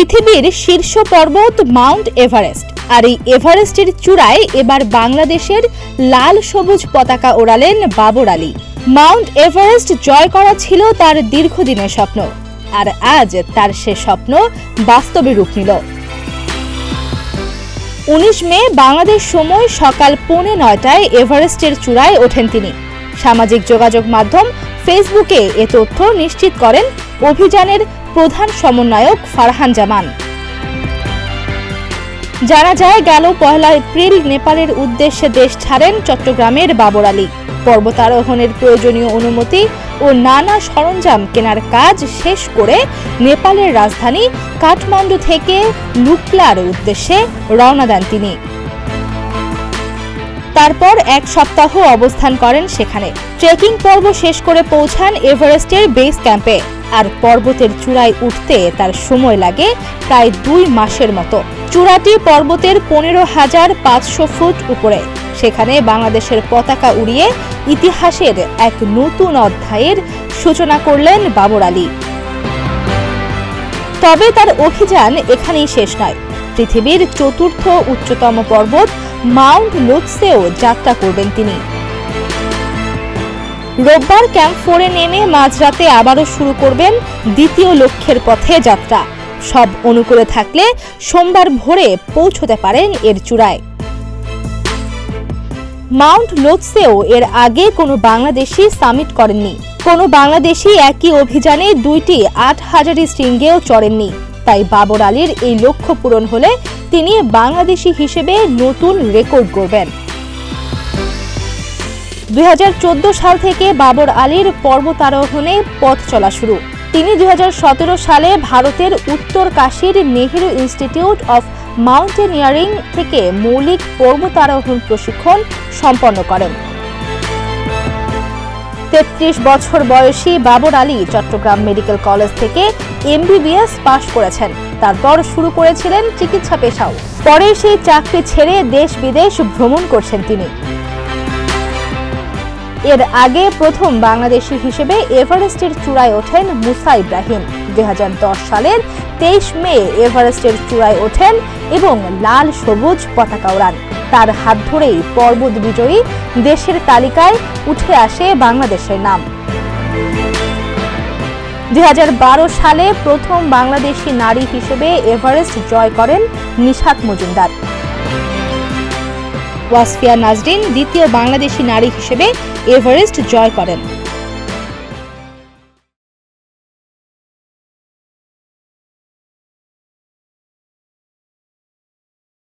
পৃথিবীর শীর্ষ পর্বত মাউন্ট এভারেস্ট, আর এই এভারেস্টের চূড়ায় এবার বাংলাদেশের লাল সবুজ পতাকা ওড়ালেন বাবর আলী। মাউন্ট এভারেস্ট জয় করা ছিল তার দীর্ঘদিনের স্বপ্ন, আর আজ তার সে স্বপ্ন বাস্তবে রূপ নিল। 19 মে বাংলাদেশ সময় সকাল 8:45 এভারেস্টের চূড়ায় ওঠেন তিনি। সামাজিক যোগাযোগ মাধ্যম ফেসবুকে এ তথ্য নিশ্চিত করেন অভিযানের প্রধান সমন্বয়ক ফারহান জামান। জানা যায়, গেল 1 এপ্রিল নেপালের উদ্দেশ্যে দেশ ছাড়েন চট্টগ্রামের বাবর আলী। পর্বতারোহণের প্রয়োজনীয় অনুমতি ও নানা সরঞ্জাম কেনার কাজ শেষ করে নেপালের রাজধানী কাঠমান্ডু থেকে লুকলার উদ্দেশ্যে রওনা দেন তিনি। তারপর 1 সপ্তাহ অবস্থান করেন সেখানে। ট্রেকিং পর্ব শেষ করে পৌঁছান এভারেস্টের বেস ক্যাম্পে, আর পর্বতের চূড়ায় উঠতে তার সময় লাগে প্রায় 2 মাসের মতো। চূড়াটি পর্বতের 15,500 ফুট উপরে। সেখানে বাংলাদেশের পতাকা উড়িয়ে ইতিহাসের এক নতুন অধ্যায়ের সূচনা করলেন বাবর আলী। তবে তার অভিযান এখানেই শেষ নয়। পৃথিবীর 4র্থ উচ্চতম পর্বত মাউন্ট লোৎসেও যাত্রা করবেন তিনি। রোববার ক্যাম্প 4-এ নেমে মাঝরাতে আবারও শুরু করবেন দ্বিতীয় লক্ষ্যের পথে যাত্রা। সব অনুকূলে থাকলে সোমবার ভোরে পৌঁছতে পারেন এর চূড়ায়। মাউন্ট লোৎসেও এর আগে কোনো বাংলাদেশি সামিট করেননি। কোনো বাংলাদেশি একই অভিযানে 2টি 8,000 শৃঙ্গেও চড়েননি। তাই বাবর আলীর এই লক্ষ্য পূরণ হলে তিনি বাংলাদেশি হিসেবে নতুন রেকর্ড গড়বেন। 2014 সাল থেকে বাবর আলীর পর্বতারোহণে পথ চলা শুরু। তিনি 2017 সালে ভারতের উত্তর কাশীর নেহেরু ইনস্টিটিউট অফ মাউন্টেনিয়ারিং থেকে মৌলিক পর্বতারোহণ প্রশিক্ষণ সম্পন্ন করেন। 33 বছর বয়সী বাবর আলী চট্টগ্রাম মেডিকেল কলেজ থেকে MBBS পাশ করেছেন। তারপর শুরু করেছিলেন চিকিৎসা পেশাও। পরে সেই চাকরি ছেড়ে দেশ বিদেশ ভ্রমণ করছেন তিনি। এর আগে প্রথম বাংলাদেশি হিসেবে এভারেস্টের চূড়ায় ওঠেন মুসা ইব্রাহিম। 2010 সালের 23 মে এভারেস্টের চূড়ায় ওঠেন এবং লাল সবুজ পতাকা ওড়ান। তার হাত ধরেই পর্বত বিজয়ী দেশের তালিকায় উঠে আসে বাংলাদেশের নাম। 2012 সালে প্রথম বাংলাদেশি নারী হিসেবে এভারেস্ট জয় করেন নিশাত মজুমদার। ওয়াসফিয়া নাজরিন দ্বিতীয় বাংলাদেশি নারী হিসেবে এভারেস্ট জয় করেন।